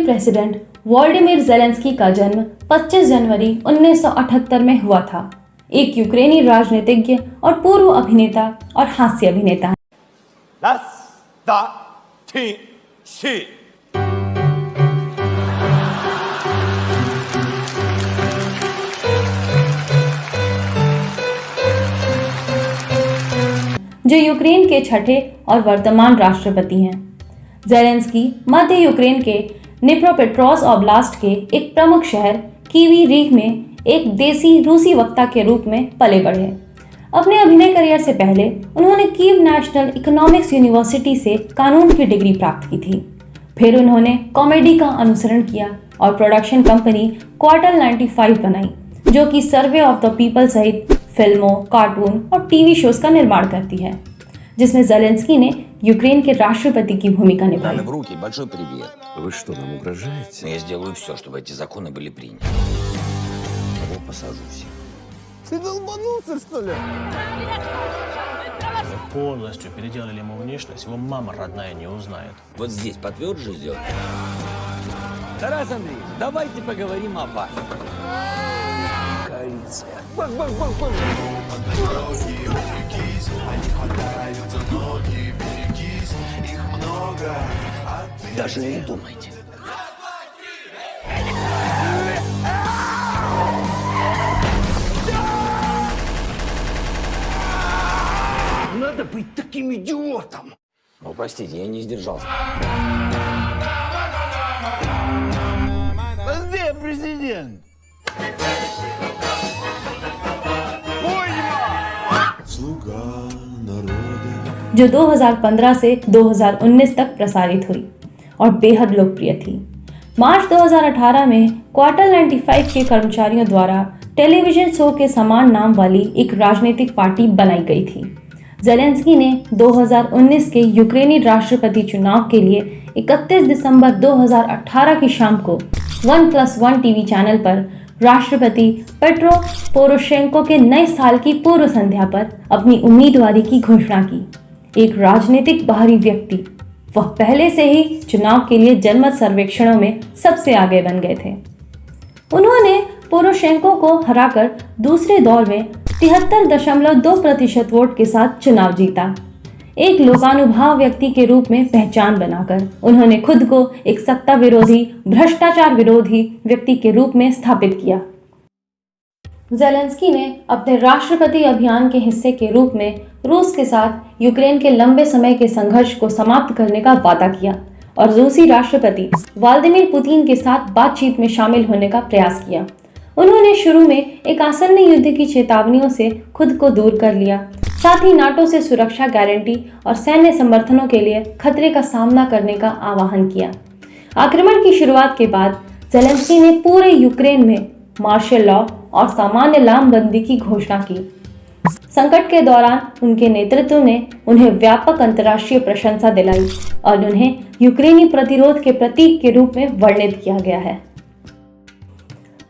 President Volodymyr Zelensky का जन्म 25 जनवरी 1978 में हुआ था। एक यूक्रेनी राजनीतिज्ञ और पूर्व अभिनेता और हास्य अभिनेता हैं। जो यूक्रेन के छठे और वर्तमान राष्ट्रपति हैं। ज़ेलेंस्की मध्य यूक्रेन के निप्रोपेट्रोव्स्क ओब्लास्ट के एक प्रमुख शहर कीवी रिग में एक देसी रूसी वक्ता के रूप में पले बढ़े। अपने अभिनय करियर से पहले उन्होंने कीव नेशनल इकोनॉमिक्स यूनिवर्सिटी से कानून की डिग्री प्राप्त की थी। फिर उन्होंने कॉमेडी का अनुसरण किया और प्रोडक्शन कंपनी क्वार्टर 95 बनाई, जो कि सर्वे ऑफ द पीपल सहित फिल्मों, कार्टून और टीवी शोज का निर्माण करती है, जिसमें ज़ेलेंस्की ने यूक्रेन के राष्ट्रपति की भूमिका निभाई। Большой привет. Вы что, нам угрожаете? Я сделаю все, чтобы эти законы были приняты. Кого посажу всех? Ты долбанулся, что ли? Мы полностью переделали ему внешность, его мама родная не узнает. Вот здесь потверже сделать. Тарас Андреевич, давайте поговорим о вас. Коалиция. Бах-бах-бах-бах. Даже не думайте. Надо быть таким идиотом. Ну, простите, я не сдержался. Где президент? जो 2015 से 2019 तक प्रसारित हुई और बेहद लोकप्रिय थी। मार्च 2018 में क्वार्टर 95 के कर्मचारियों द्वारा टेलीविजन शो के समान नाम वाली एक राजनीतिक पार्टी बनाई गई थी। ज़ेलेंस्की ने 2019 के यूक्रेनी राष्ट्रपति चुनाव के लिए 31 दिसंबर 2018 की शाम को 1+1 टीवी चैनल पर राष्ट्रपति पेट्रो पोरोशेंको के नए साल की पूर्व संध्या पर अपनी उम्मीदवारी की घोषणा की। एक राजनीतिक बाहरी व्यक्ति, वह पहले से ही चुनाव के लिए जनमत सर्वेक्षणों में सबसे आगे बन गए थे। उन्होंने पोरोशेंको को हराकर दूसरे दौर में 73.2% वोट के साथ चुनाव जीता। एक लोकानुभाव व्यक्ति के रूप में पहचान बनाकर उन्होंने खुद को एक सत्ता विरोधी, भ्रष्टाचार विरोधी व्यक्ति के रूप में स्थापित किया। ज़ेलेंस्की ने अपने राष्ट्रपति अभियान के हिस्से के रूप में रूस के साथ यूक्रेन के लंबे समय के संघर्ष को समाप्त करने का वादा किया और रूसी राष्ट्रपति व्लादिमीर पुतिन के साथ बातचीत में शामिल होने का प्रयास किया। उन्होंने शुरू में एक आसन्न युद्ध की चेतावनियों से खुद को दूर कर लिया, साथ ही नाटो से सुरक्षा गारंटी और सैन्य समर्थनों के लिए खतरे का सामना करने का आह्वान किया। आक्रमण की शुरुआत के बाद ज़ेलेंस्की ने पूरे यूक्रेन में मार्शल लॉ और सामान्य लामबंदी की घोषणा की। संकट के दौरान उनके नेतृत्व ने उन्हें व्यापक अंतर्राष्ट्रीय प्रशंसा दिलाई और उन्हें यूक्रेनी प्रतिरोध के प्रतीक के रूप में वर्णित किया गया है।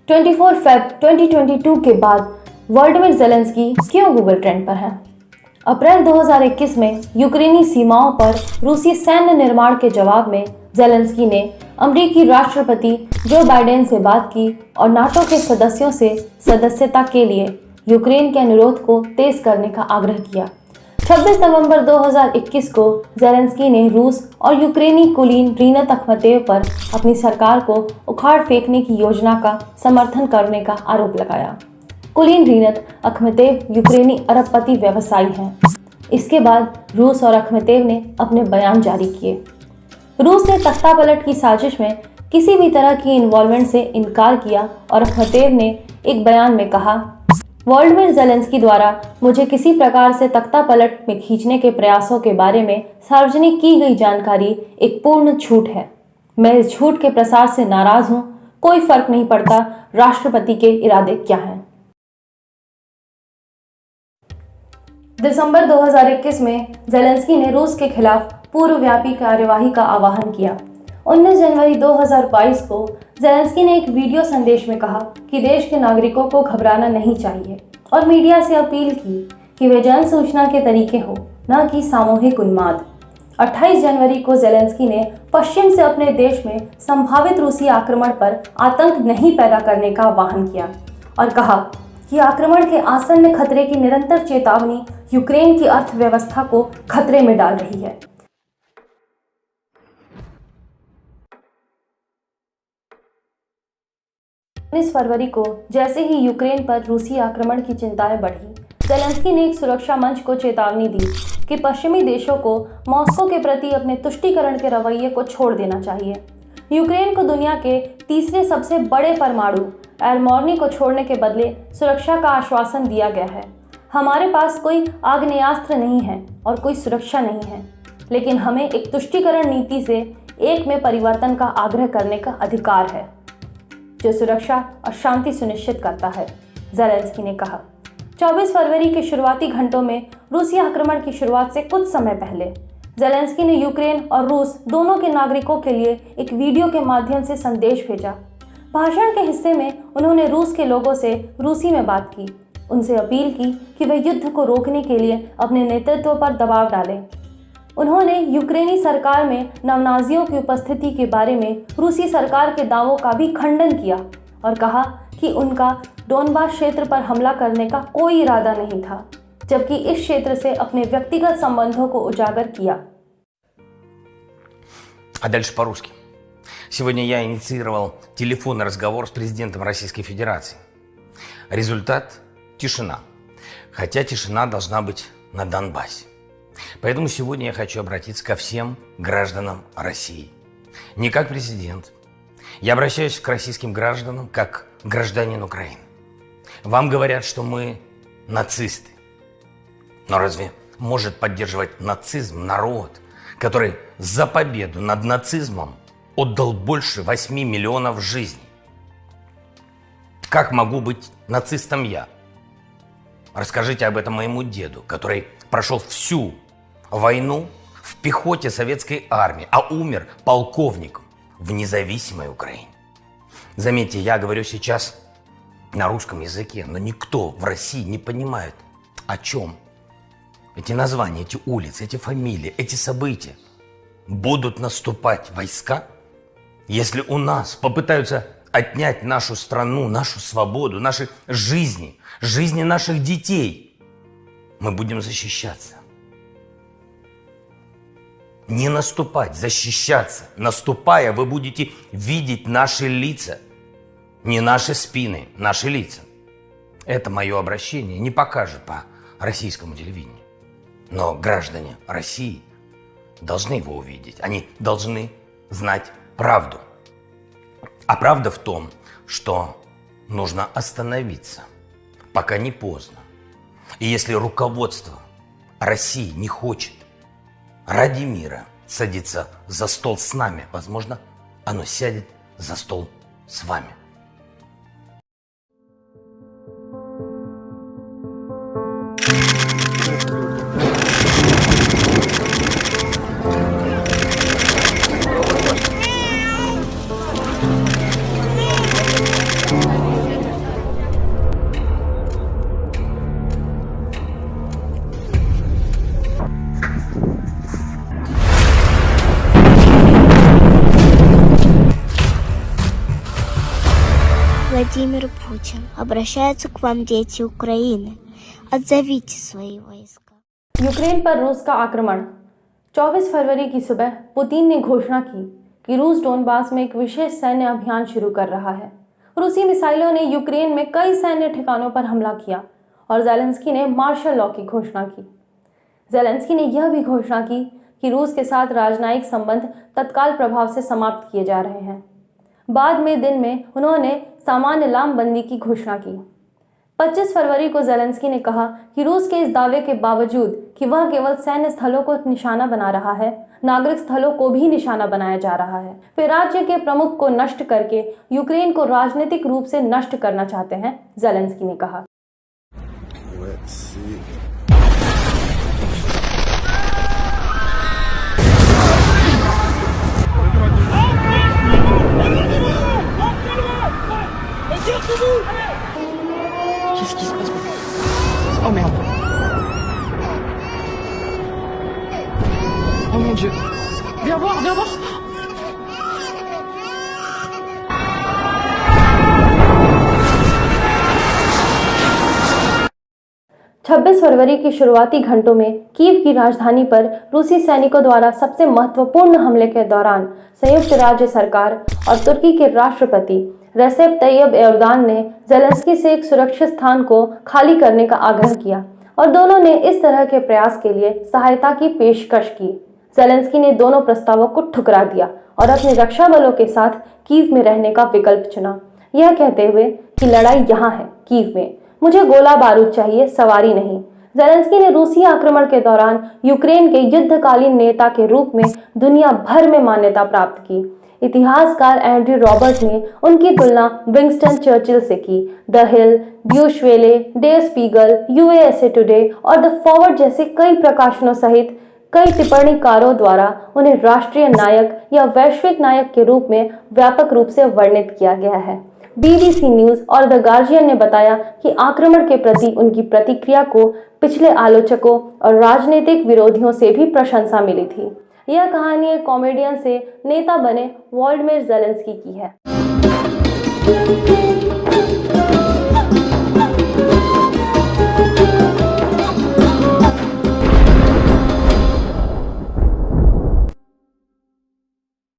24 फरवरी 2022 के बाद वोलोडिमिर ज़ेलेंस्की क्यों गूगल ट्रेंड पर है? अप्रैल 2021 में यूक्रेनी सीमाओं पर रूसी सैन्य निर्माण के जवाब में ज़ेलेंस्की ने अमेरिकी राष्ट्रपति जो बाइडेन से बात की और नाटो के सदस्यों से सदस्यता के लिए यूक्रेन के अनुरोध को तेज करने का आग्रह किया। 26 नवंबर 2021 को ज़ेलेंस्की ने रूस और यूक्रेनी कुलीन रीनत अखमतेव पर अपनी सरकार को उखाड़ फेंकने की योजना का समर्थन करने का आरोप लगाया। कुलीन रीनत अखमतेव यूक्रेनी अरबपति व्यवसायी हैं। इसके बाद रूस और अखमतेव ने अपने बयान जारी किए। रूस ने तख्तापलट की साजिश में किसी भी तरह की इन्वॉल्वमेंट से इनकार किया और अखमतेव ने एक बयान में कहा, वोलोडिमिर ज़ेलेंस्की द्वारा मुझे किसी प्रकार से तख्तापलट में खींचने के प्रयासों के बारे में सार्वजनिक की गई जानकारी एक पूर्ण झूठ है। मैं इस झूठ के प्रसार से नाराज हूं। कोई फर्क नहीं पड़ता राष्ट्रपति के इरादे क्या हैं। दिसंबर 2021 में ज़ेलेंस्की ने रूस के खिलाफ पूर्वव्यापी कार्यवाही का आह्वान किया। 19 जनवरी 2022 को ज़ेलेंस्की ने एक वीडियो संदेश में कहा कि देश के नागरिकों को घबराना नहीं चाहिए और मीडिया से अपील की कि वे जन सूचना के तरीके हो, न कि सामूहिक उन्माद। 28 जनवरी को ज़ेलेंस्की ने पश्चिम से अपने देश में संभावित रूसी आक्रमण पर आतंक नहीं पैदा करने का आह्वान किया और कहा कि आक्रमण के आसन्न खतरे की निरंतर चेतावनी यूक्रेन की अर्थव्यवस्था को खतरे में डाल रही है। फरवरी को जैसे ही यूक्रेन पर रूसी आक्रमण की चिंताएं बढ़ी, ज़ेलेंस्की ने एक सुरक्षा मंच को चेतावनी दी कि पश्चिमी देशों को मॉस्को के प्रति अपने तुष्टीकरण के रवैये को छोड़ देना चाहिए। यूक्रेन को दुनिया के तीसरे सबसे बड़े परमाणु एर्मोर्नी को छोड़ने के बदले सुरक्षा का आश्वासन दिया गया है। हमारे पास कोई आग्नेयास्त्र नहीं है और कोई सुरक्षा नहीं है, लेकिन हमें एक तुष्टीकरण नीति से एक में परिवर्तन का आग्रह करने का अधिकार है जो सुरक्षा और शांति सुनिश्चित करता है, ज़ेलेंस्की ने कहा। 24 फरवरी के शुरुआती घंटों में रूसी आक्रमण की शुरुआत से कुछ समय पहले ज़ेलेंस्की ने यूक्रेन और रूस दोनों के नागरिकों के लिए एक वीडियो के माध्यम से संदेश भेजा। भाषण के हिस्से में उन्होंने रूस के लोगों से रूसी में बात की, उनसे अपील की कि वे युद्ध को रोकने के लिए अपने नेतृत्व पर दबाव डालें। उन्होंने यूक्रेनी सरकार में नवनाजियों की उपस्थिति के बारे में रूसी सरकार के दावों का भी खंडन किया और कहा कि उनका डोनबास क्षेत्र पर हमला करने का कोई इरादा नहीं था, जबकि इस क्षेत्र से अपने व्यक्तिगत संबंधों को उजागर किया। А дальше по-русски. Сегодня я инициировал телефонный разговор с президентом Российской Федерации. Результат – тишина. Хотя тишина должна быть на Донбассе. Поэтому сегодня я хочу обратиться ко всем гражданам России. Не как президент. Я обращаюсь к российским гражданам как гражданин Украины. Вам говорят, что мы нацисты. Но разве может поддерживать нацизм народ, который за победу над нацизмом отдал больше 8 миллионов жизней? Как могу быть нацистом я? Расскажите об этом моему деду, который прошел всю войну в пехоте советской армии, а умер полковником в независимой Украине. Заметьте, я говорю сейчас на русском языке, но никто в России не понимает, о чем эти названия, эти улицы, эти фамилии, эти события. Будут наступать войска, если у нас попытаются отнять нашу страну, нашу свободу, наши жизни, жизни наших детей. Мы будем защищаться. Не наступать, защищаться. Наступая, вы будете видеть наши лица. Не наши спины, наши лица. Это мое обращение не покажет по российскому телевидению. Но граждане России должны его увидеть. Они должны знать правду. А правда в том, что нужно остановиться, пока не поздно. И если руководство России не хочет ради мира садиться за стол с нами, возможно, оно сядет за стол с вами. Владимир Путин. Обращаются к вам дети Украины. Отзовите свои वойска. यूक्रेन पर रूस का आक्रमण। 24 फरवरी की सुबह पुतिन ने घोषणा की कि रूस डोनबास में एक विशेष सैन्य अभियान शुरू कर रहा है। रूसी मिसाइलों ने यूक्रेन में कई सैन्य ठिकानों पर हमला किया और ज़ेलेंस्की ने मार्शल लॉ की घोषणा की। ज़ेलेंस्की ने यह भी घोषणा की कि रूस के साथ राजनयिक संबंध तत्काल प्रभाव से समाप्त किए जा रहे हैं। बाद में दिन में उन्होंने सामान्य लामबंदी की घोषणा की। 25 फरवरी को ज़ेलेंस्की ने कहा कि रूस के इस दावे के बावजूद कि वह केवल सैन्य स्थलों को निशाना बना रहा है, नागरिक स्थलों को भी निशाना बनाया जा रहा है। वे राज्य के प्रमुख को नष्ट करके यूक्रेन को राजनीतिक रूप से नष्ट करना चाहते हैं, ज़ेलेंस्की ने कहा। Qu'est-ce qui se passe? Oh merde. Oh mon Dieu. Dieu. Viens voir, viens voir. 26 फरवरी की शुरुआती घंटों में कीव की राजधानी पर रूसी सैनिकों द्वारा सबसे महत्वपूर्ण हमले के दौरान संयुक्त राज्य सरकार और तुर्की के राष्ट्रपति रेसेप तैयब एर्दोगान ने ज़ेलेंस्की से एक सुरक्षित स्थान को खाली करने का आग्रह किया और दोनों ने इस तरह के प्रयास के लिए सहायता की पेशकश की। ज़ेलेंस्की ने दोनों प्रस्तावों को ठुकरा दिया और अपने रक्षा बलों के साथ कीव में रहने का विकल्प चुना, यह कहते हुए कि लड़ाई यहाँ है, कीव में, मुझे गोला बारूद चाहिए, सवारी नहीं। ज़ेलेंस्की ने रूसी आक्रमण के दौरान यूक्रेन के युद्धकालीन नेता के रूप में दुनिया भर में मान्यता प्राप्त की। इतिहासकार एंड्रयू रॉबर्ट ने उनकी तुलना विंस्टन चर्चिल से की। द हिल, ड्यूश वेले, डे स्पीगल, यूएसए टुडे और द फॉरवर्ड जैसे कई प्रकाशनों सहित कई टिप्पणीकारों द्वारा उन्हें राष्ट्रीय नायक या वैश्विक नायक के रूप में व्यापक रूप से वर्णित किया गया है। BBC न्यूज और द गार्जियन ने बताया कि आक्रमण के प्रति उनकी प्रतिक्रिया को पिछले आलोचकों और राजनीतिक विरोधियों से भी प्रशंसा मिली थी। यह कहानी एक कॉमेडियन से नेता बने वोल्डमिर ज़ेलेंस्की की है।